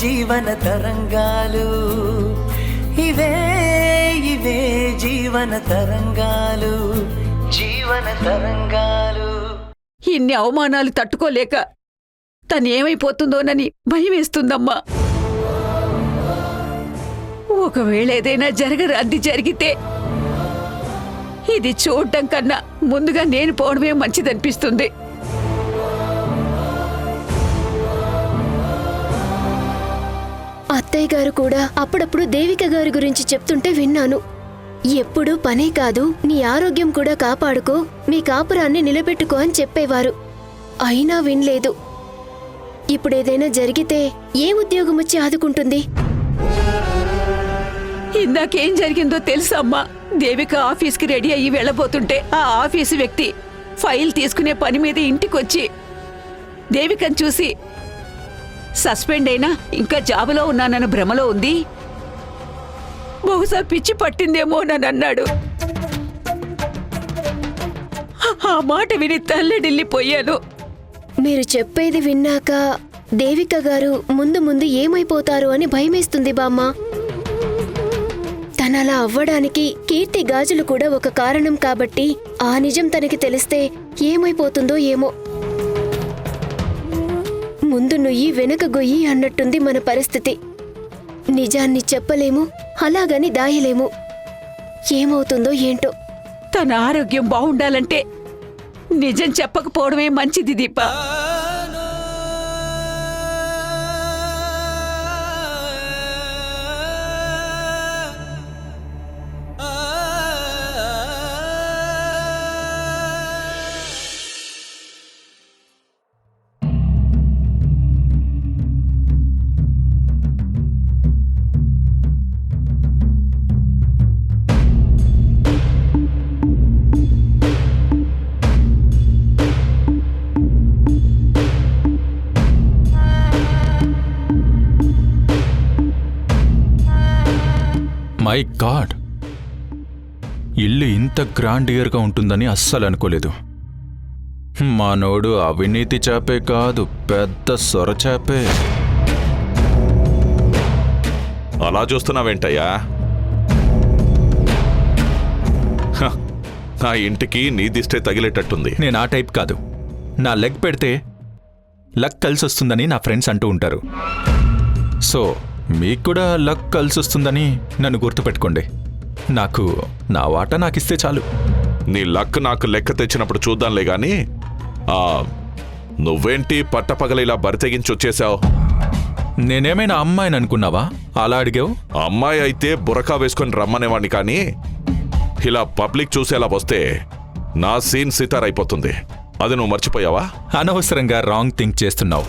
జీవన తరంగాలు, ఇవే ఇవే జీవన తరంగాలు, జీవన తరంగాలు. ఇన్ని అవమానాలు తట్టుకోలేక తనేమైపోతుందోనని భయమేస్తుందమ్మా. ఒకవేళ ఏదైనా జరగరాంది జరిగితే ఇది చూడటం కన్నా ముందుగా నేను పోవడమే మంచిదనిపిస్తుంది. అత్తయ్య గారు కూడా అప్పుడప్పుడు దేవిక గారి గురించి చెప్తుంటే విన్నాను. ఎప్పుడూ పనే కాదు, నీ ఆరోగ్యం కూడా కాపాడుకో, మీ కాపురాన్ని నిలబెట్టుకో అని చెప్పేవారు. అయినా వినలేదు. ఇప్పుడేదైనా జరిగితే ఏ ఉద్యోగం వచ్చి ఆదుకుంటుంది? ఇందాకేం జరిగిందో తెలుసమ్మా. దేవిక ఆఫీస్కి రెడీ అయ్యి వెళ్ళబోతుంటే ఆ ఆఫీసు వ్యక్తి ఫైల్ తీసుకునే పని మీద ఇంటికొచ్చి దేవికను చూసి సస్పెండ్ అయినా ఇంకా జాబులో ఉన్నానన్న భ్రమలో ఉంది, బహుశా పిచ్చి పట్టిందేమోనని అన్నాడు. ఆ మాట విని తల్లడిల్లిపోయాను. మీరు చెప్పేది విన్నాక దేవిక గారు ముందు ముందు ఏమైపోతారు అని భయమేస్తుంది బామ్మ. తనలా అవ్వడానికి కీర్తి గాజులు కూడా ఒక కారణం కాబట్టి ఆ నిజం తనకి తెలిస్తే ఏమైపోతుందో ఏమో. ముందు నుయ్యి వెనక గొయ్యి అన్నట్టుంది మన పరిస్థితి. నిజాన్ని చెప్పలేము, అలాగని దాయలేము. ఏమవుతుందో ఏంటో. తన ఆరోగ్యం బాగుండాలంటే నిజం చెప్పకపోవడమే మంచిది దీప. మై గాడ్, ఇల్లు ఇంత గ్రాండియర్గా ఉంటుందని అస్సలు అనుకోలేదు. మనోడు అవినీతి చేపే కాదు, పెద్ద సొరచేపే. అలా చూస్తున్నావేంటయ్యా? నా ఇంటికి నీ దిష్టే తగిలేటట్టుంది. నేను ఆ టైప్ కాదు. నా లెగ్ పెడితే లక్ కలిసి వస్తుందని నా ఫ్రెండ్స్ అంటూ ఉంటారు. సో మీకు కూడా లక్ కలిసి వస్తుందని నన్ను గుర్తుపెట్టుకోండి. నాకు నా వాటా నాకిస్తే చాలు. నీ లక్ నాకు లెక్క తెచ్చినప్పుడు చూద్దాంలే గాని, నువ్వేంటి పట్టపగల ఇలా బరితెగించి వచ్చేసావు? నేనేమైనా అమ్మాయిని అనుకున్నావా అలా అడిగావు? అమ్మాయి అయితే బురకా వేసుకొని రమ్మనేవాడిని, కానీ ఇలా పబ్లిక్ చూసేలా వస్తే నా సీన్ సితార్ అయిపోతుంది. అది నువ్వు మర్చిపోయావా? అనవసరంగా రాంగ్ థింక్ చేస్తున్నావు.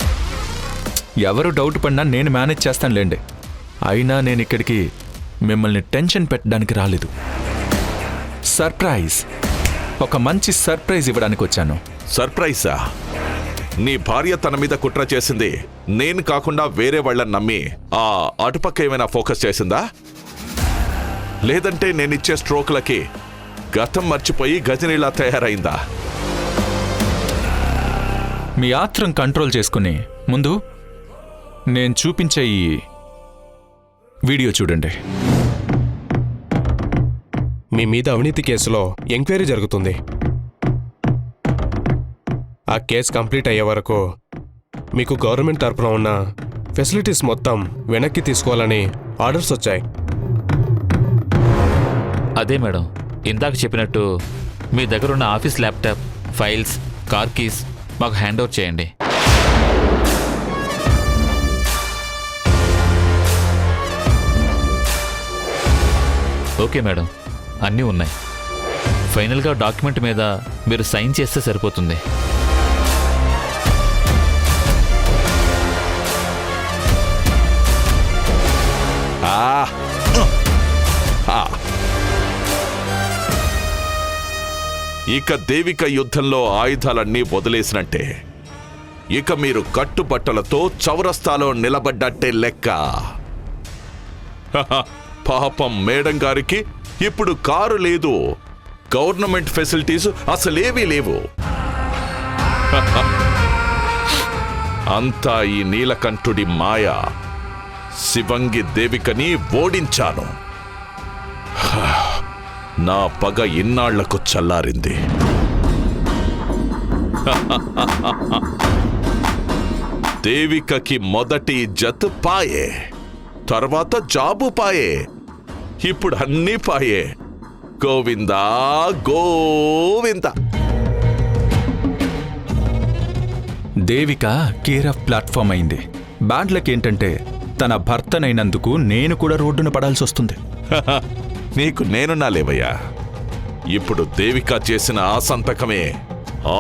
ఎవరు డౌట్ పడినా నేను మేనేజ్ చేస్తానులేండి. అయినా నేను ఇక్కడికి మిమ్మల్ని టెన్షన్ పెట్టడానికి రాలేదు. సర్ప్రైజ్, ఒక మంచి సర్ప్రైజ్ ఇవ్వడానికి వచ్చాను. సర్ప్రైజా? నీ భార్య తన మీద కుట్ర చేసింది నేను కాకుండా వేరే వాళ్ళని నమ్మి ఆ అటుపక్క ఏమైనా ఫోకస్ చేసిందా? లేదంటే నేనిచ్చే స్ట్రోక్లకి గతం మర్చిపోయి గజనీలా తయారైందా? మీ ఆత్రం కంట్రోల్ చేసుకుని ముందు నేను చూపించే ఈ వీడియో చూడండి. మీ మీద అవినీతి కేసులో ఎంక్వైరీ జరుగుతుంది. ఆ కేసు కంప్లీట్ అయ్యే వరకు మీకు గవర్నమెంట్ తరపున ఉన్న ఫెసిలిటీస్ మొత్తం వెనక్కి తీసుకోవాలని ఆర్డర్స్ వచ్చాయి. అదే మేడం, ఇందాక చెప్పినట్టు మీ దగ్గరున్న office laptop, files, car keys మాకు హ్యాండ్ ఓవర్ చేయండి. ఓకే మేడం, అన్నీ ఉన్నాయి. ఫైనల్గా డాక్యుమెంట్ మీద మీరు సైన్ చేస్తే సరిపోతుంది. ఇక దేవిక యుద్ధంలో ఆయుధాలన్నీ వదిలేసినట్టే. ఇక మీరు కట్టుబట్టలతో చౌరస్తాలో నిలబడ్డట్టే లెక్క. పాపం మేడం గారికి ఇప్పుడు కారు లేదు, గవర్నమెంట్ ఫెసిలిటీస్ అసలేవీ లేవు. అంతా ఈ నీలకంఠుడి మాయ. శివంగి దేవికని ఓడించాను. నా పగ ఇన్నాళ్లకు చల్లారింది. దేవికకి మొదటి ఇజ్జత్ పాయే, తర్వాత జాబు పాయే, ఇప్పుడు అన్నీ పాయే. Govinda Govinda. Devika care of platform అయింది. బ్యాడ్ లక్ ఏంటంటే తన భర్తనైనందుకు నేను కూడా రోడ్డున పడాల్సి వస్తుంది. నీకు నేనున్నా లేవయ్యా. ఇప్పుడు దేవిక చేసిన ఆ సంతకమే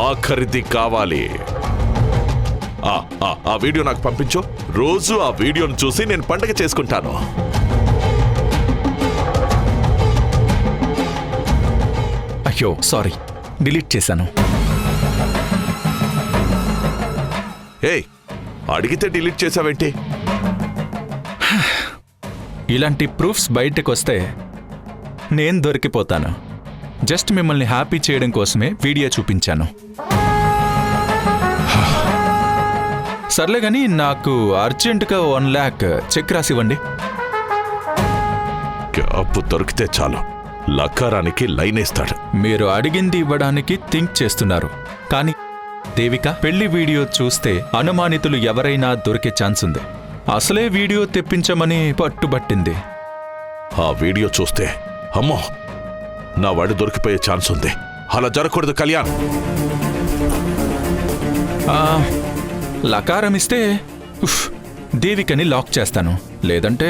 ఆఖరిది కావాలి. ఆ వీడియో నాకు పంపించు. రోజు ఆ వీడియోను చూసి నేను పండగ చేసుకుంటాను. అయ్యో సారీ, డిలీట్ చేశాను. ఏయ్, అడిగితే డిలీట్ చేసావేంటి? ఇలాంటి ప్రూఫ్స్ బయటకు వస్తే నేను దొరికిపోతాను. జస్ట్ మిమ్మల్ని హ్యాపీ చేయడం కోసమే వీడియో చూపించాను. సర్లే గాని నాకు అర్జెంటుగా 1 lakh చెక్ రాసివ్వండి. అప్పు దొరికితే చాలు, లకారానికి లైన్ వేస్తాడు. మీరు అడిగింది ఇవ్వడానికి థింక్ చేస్తున్నారు, కానీ దేవిక పెళ్లి వీడియో చూస్తే అనుమానితులు ఎవరైనా దొరికే ఛాన్స్ ఉంది. అసలే వీడియో తెప్పించమని పట్టుబట్టింది. ఆ వీడియో చూస్తే అమ్మో, నా వాడు దొరికిపోయే ఛాన్స్ ఉంది. అలా జరగకూడదు కళ్యాణ్. లకారం ఇస్తే దేవికని లాక్ చేస్తాను, లేదంటే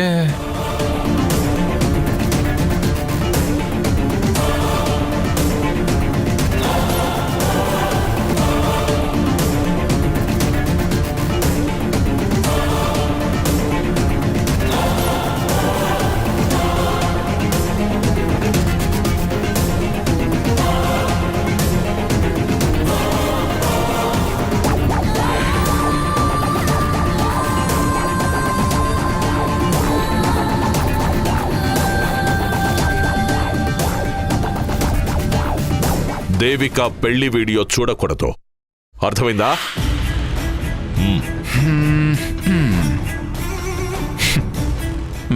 దేవిక పెళ్లి వీడియో చూడకూడదు, అర్థమైందా?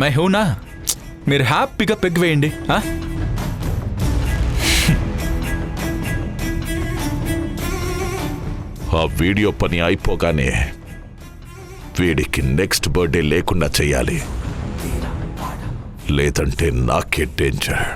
మై హూనా, మీరు హ్యాపీగా పెగ్ వేయండి. ఆ వీడియో పని అయిపోగానే వీడికి నెక్స్ట్ బర్త్డే లేకుండా చెయ్యాలి, లేదంటే నాకే డేంజర్.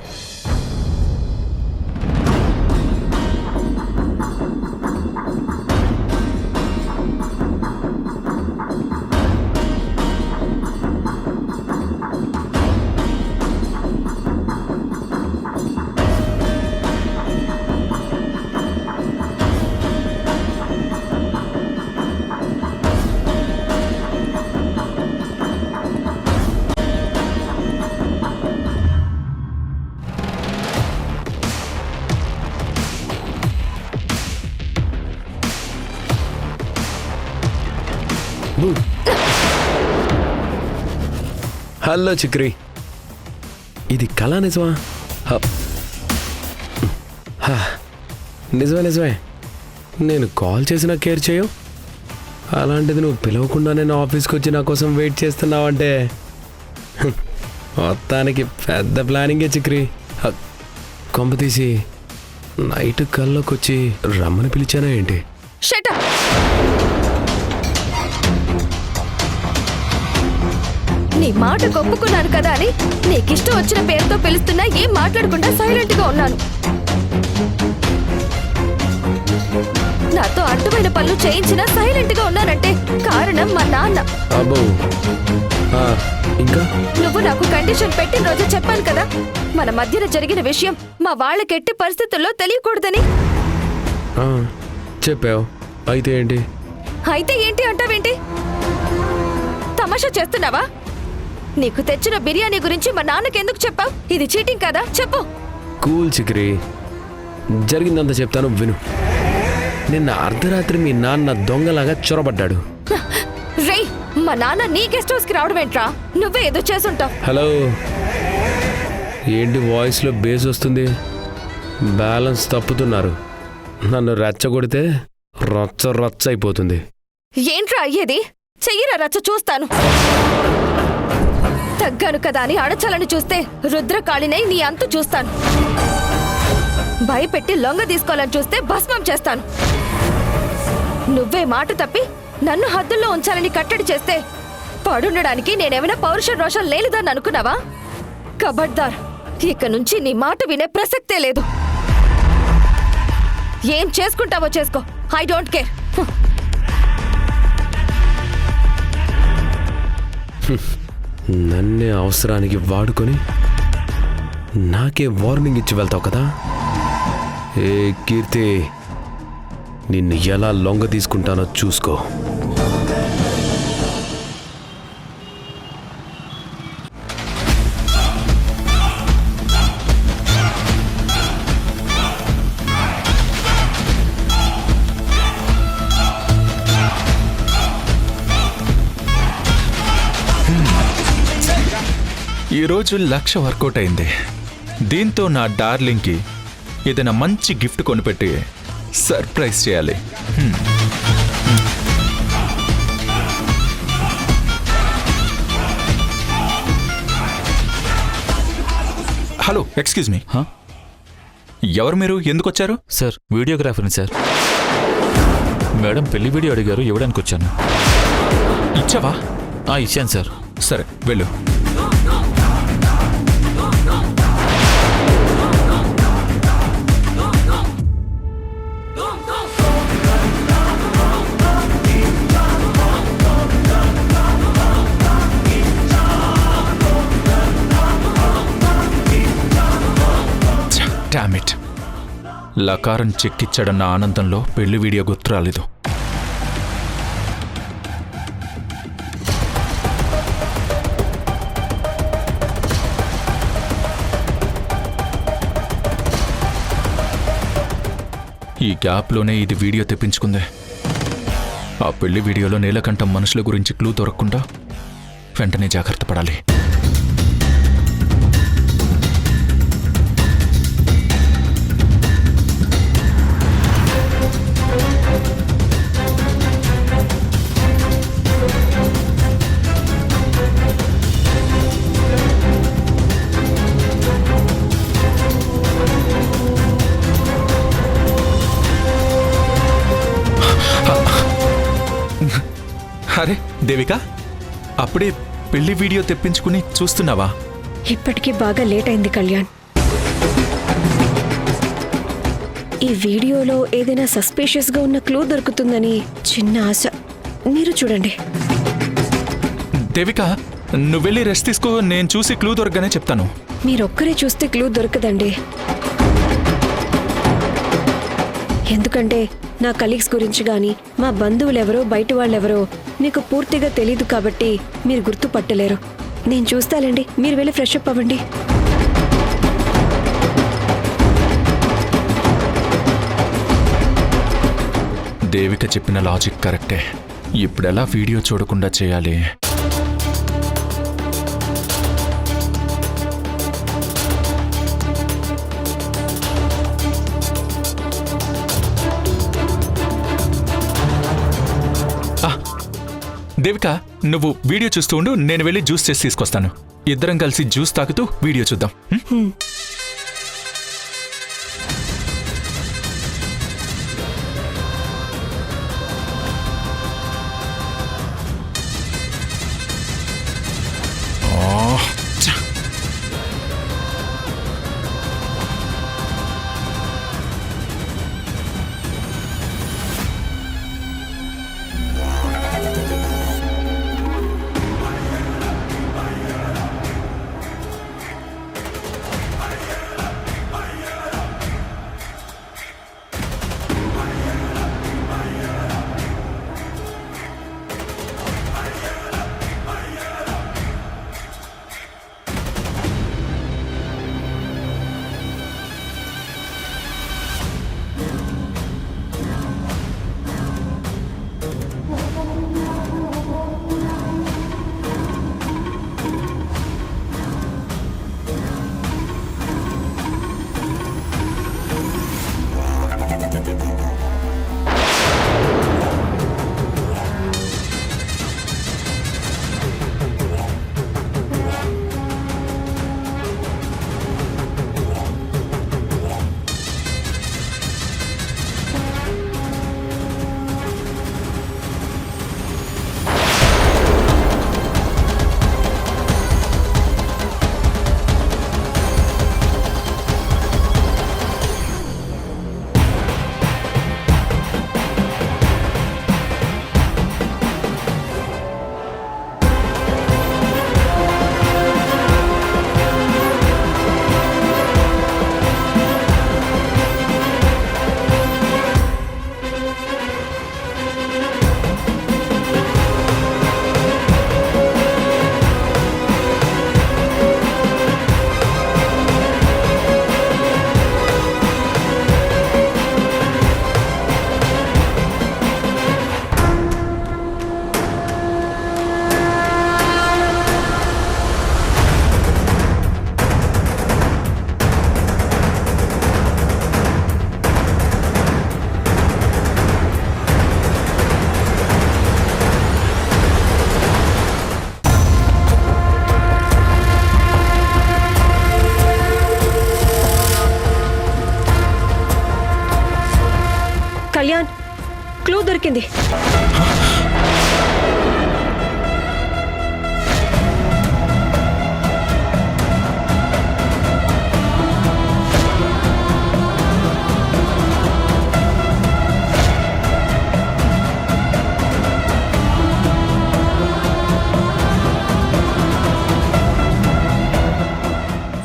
హలో చిక్రీ, ఇది కళ నిజమా? నిజమే. నేను కాల్ చేసినా కేర్ చేయవు. అలాంటిది నువ్వు పిలవకుండా నేను ఆఫీస్కి వచ్చి నా కోసం వెయిట్ చేస్తున్నావంటే మొత్తానికి పెద్ద ప్లానింగే చిక్రీ. కొంప తీసి నైట్ కల్లోకి వచ్చి రమ్మని పిలిచానా ఏంటి? నీ మాట ఒప్పుకున్నాను కదా అని నీకిష్టం వచ్చిన పేరుతో పిలుస్తున్నా ఏం మాట్లాడకుండా సైలెంట్ గా ఉన్నాను. నాతో అడ్డమైన పనులు చేయించినా సైలెంట్ గా ఉన్నానంటే కారణం మా నాన్న. అబ్బో, ఇంకా నువ్వు నాకు కండిషన్ పెట్టిన రోజు చెప్పాను కదా, మన మధ్యన జరిగిన విషయం మా వాళ్ళకి ఎట్టి పరిస్థితుల్లో తెలియకూడదని. చెప్పావు. అయితే ఏంటి? అయితే ఏంటి అంటావేంటి? తమాషా చేస్తున్నావా? నీకు తెచ్చిన బిర్యానీ గురించి మా నాన్నకి ఎందుకు చెప్పావు? ఇది చీటింగ్ కదా? చెప్పు. కూల్ చిక్రీ, జరిగిందంతా చెప్తాను విను. నిన్న అర్ధరాత్రి మీ నాన్న దొంగలాగా చొరబడ్డాడు. రేయ్, మా నాన్న నీ గెస్ట్ హౌస్ కి రావడం ఏంట్రా? నువ్వే ఏదో చేసుంటావు. హలో, ఏంటి వాయిస్లో బేస్ వస్తుంది? బ్యాలెన్స్ తప్పుతున్నారు. నన్ను రెచ్చగొడితే రచ్చ అయిపోతుంది. ఏంట్రా అయ్యేది? చెయ్యిరా రచ్చ చూస్తాను. తగ్గాను కదా అని అడచాలని చూస్తే రుద్రకాళినై నీ అంతు చూస్తాను. భయపెట్టి లొంగ తీసుకోవాలని చూస్తే భస్మం చేస్తాను. నువ్వే మాట తప్పి నన్ను హద్దుల్లో ఉంచాలని కట్టడి చేస్తే పడుండడానికి నేనేమైనా పౌరుష రోషం లేనిదని అనుకున్నావా? కబడ్దార్, ఇక నుంచి నీ మాట వినే ప్రసక్తే లేదు. ఏం చేసుకుంటావో చేసుకో, ఐ డోంట్ కేర్. నన్నే అవసరానికి వాడుకొని నాకే వార్నింగ్ ఇచ్చి వెళ్తావు కదా. ఏ కీర్తి, నిన్ను ఎలా లొంగ తీసుకుంటానో చూసుకో. ఈరోజు 1,00,000 వర్కౌట్ అయింది. దీంతో నా డార్లింగ్కి ఏదైనా మంచి గిఫ్ట్ కొనిపెట్టి సర్ప్రైజ్ చేయాలి. Hello, excuse me. ఎవరు మీరు? ఎందుకు వచ్చారు? సార్, వీడియోగ్రాఫర్ని సార్. మేడం పెళ్లి వీడియో అడిగారు, ఇవ్వడానికి వచ్చాను. ఇచ్చావా? ఇచ్చాను సార్. సరే, వెళ్ళు. Damn it. లకారం చెక్కిచ్చాడన్న ఆనందంలో పెళ్లి వీడియో గుర్తు రాలేదు. ఈ గ్యాప్లోనే ఇది వీడియో తెప్పించుకుంది. ఆ పెళ్లి వీడియోలో నీలకంఠం మనుషుల గురించి క్లూ దొరకకుండా వెంటనే జాగ్రత్త పడాలి. అరే దేవిక, అప్పుడే పెళ్లి వీడియో తెప్పించుకుని చూస్తున్నావా? ఇప్పటికీ బాగా లేట్ అయింది కళ్యాణ్. ఈ వీడియోలో ఏదైనా సస్పీషియస్ గా ఉన్న క్లూ దొరుకుతుందని చిన్న ఆశ. మీరు చూడండి. దేవిక, నువ్వు వెళ్ళి రెస్ట్ తీసుకో. నేను చూసి క్లూ దొరకగానే చెప్తాను. మీరొక్కరే చూస్తే క్లూ దొరకదండి. ఎందుకంటే నా కలీగ్స్ గురించి గాని, మా బంధువులెవరో బయట వాళ్ళెవరో మీకు పూర్తిగా తెలీదు కాబట్టి మీరు గుర్తుపట్టలేరు. నేను చూస్తానండి, మీరు వెళ్ళి ఫ్రెష్ అప్ అవ్వండి. దేవిక చెప్పిన లాజిక్ కరెక్టే. ఇప్పుడెలా వీడియో చూడకుండా చేయాలి? దేవిక, నువ్వు వీడియో చూస్తూ ఉండు, నేను వెళ్ళి జ్యూస్ చేసి తీసుకొస్తాను. ఇద్దరం కలిసి జ్యూస్ తాగుతూ వీడియో చూద్దాం. దొరికింది.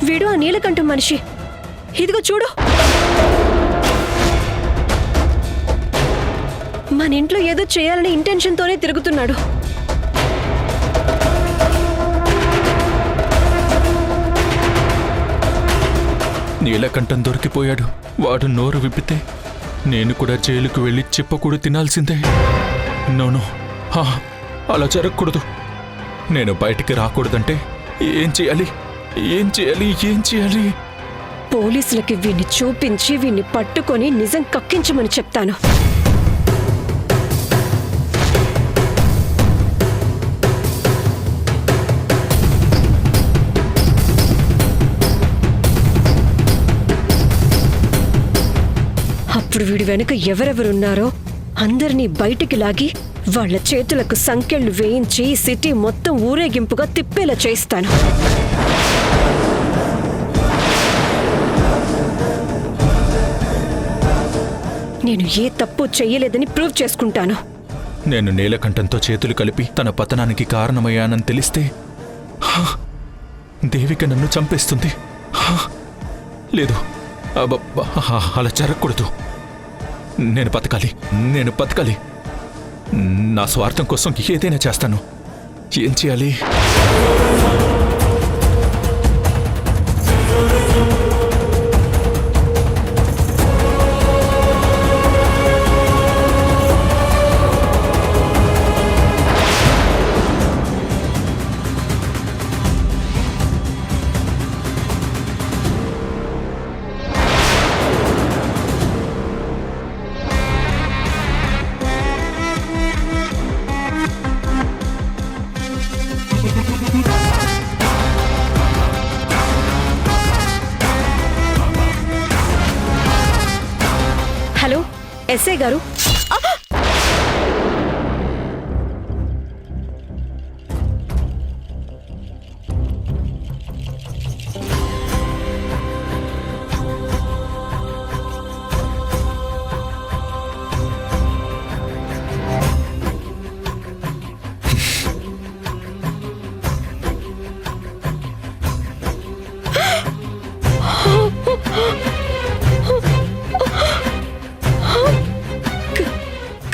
వీడు ఆ నీలకంఠం మనిషి. ఇదిగో చూడు, మన ఇంట్లో ఏదో చేయాలనే ఇంటెన్షన్తోనే తిరుగుతున్నాడు. నీలకంఠం దొరికిపోయాడు. వాడు నోరు విప్పితే నేను కూడా జైలుకు వెళ్ళి చెప్పకూడదు తినాల్సిందే. నోను, అలా జరగకూడదు. నేను బయటికి రాకూడదంటే ఏం చేయాలి? ఏం చేయాలి? ఏం చేయాలి? పోలీసులకి వీణ్ణి చూపించి వీణ్ణి పట్టుకొని నిజం కక్కించమని చెప్తాను. అప్పుడు వీడి వెనుక ఎవరెవరున్నారో అందరినీ బయటికి లాగి వాళ్ళ చేతులకు సంకెళ్లు వేయించి సిటీ మొత్తం ఊరేగింపుగా తిప్పేలా చేయిస్తాను. నేను ఏ తప్పు చెయ్యలేదని ప్రూవ్ చేసుకుంటాను. నేను నీలకంఠంతో చేతులు కలిపి తన పతనానికి కారణమయ్యానని తెలిస్తే దేవిక నన్ను చంపేస్తుంది. లేదు, అలా జరగకూడదు. నేను బతకాలి. నా స్వార్థం కోసం ఏదైనా చేస్తాను. ఏం చేయాలి? హలో, ఎస్ఐ గారు.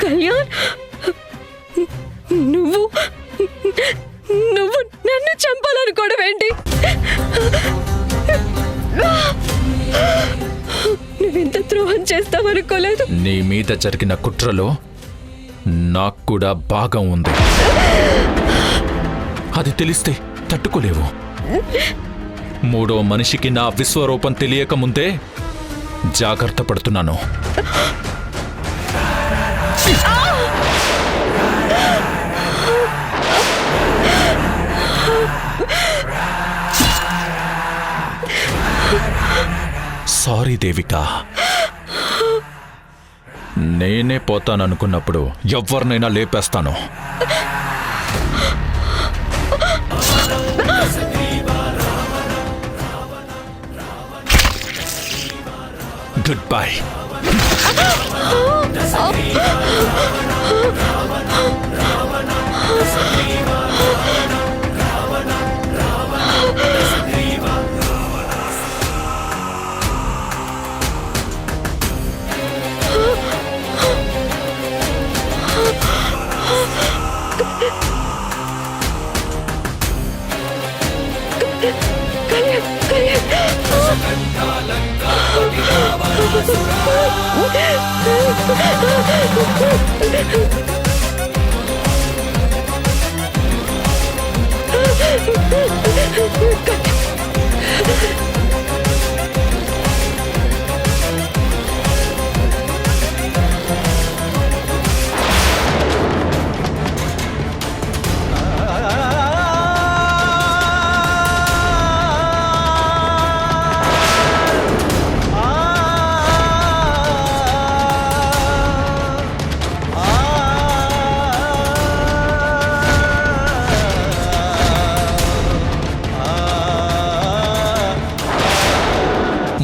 కళ్యాణ్, నువ్వు నన్ను చంపాలనుకోవడం ఏంటి? నువ్వెంత ద్రోహం చేస్తావనుకోలేదు. నీ మీద జరిగిన కుట్రలో నాకు కూడా భాగం ఉంది. అది తెలిస్తే తట్టుకోలేవు. మూడో మనిషికి నా విశ్వరూపం తెలియకముందే జాగ్రత్త పడుతున్నాను. సారీ దేవిక, నేనే పోతాననుకున్నప్పుడు ఎవరినైనా లేపేస్తాను. Good bye.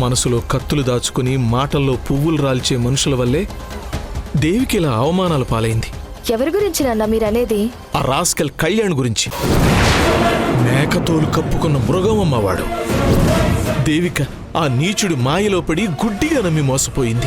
మనసులో కత్తులు దాచుకుని మాటల్లో పువ్వులు రాల్చే మనుషుల వల్లే దేవికి ఇలా అవమానాలు పాలైంది. ఎవరి గురించి నాన్న మీరనేది? ఆ రాస్కెల్ కళ్యాణ్ గురించి. మేకతోలు కప్పుకున్న మృగమమ్మవాడు. దేవిక ఆ నీచుడి మాయలో పడి గుడ్డిగా నమ్మి మోసపోయింది.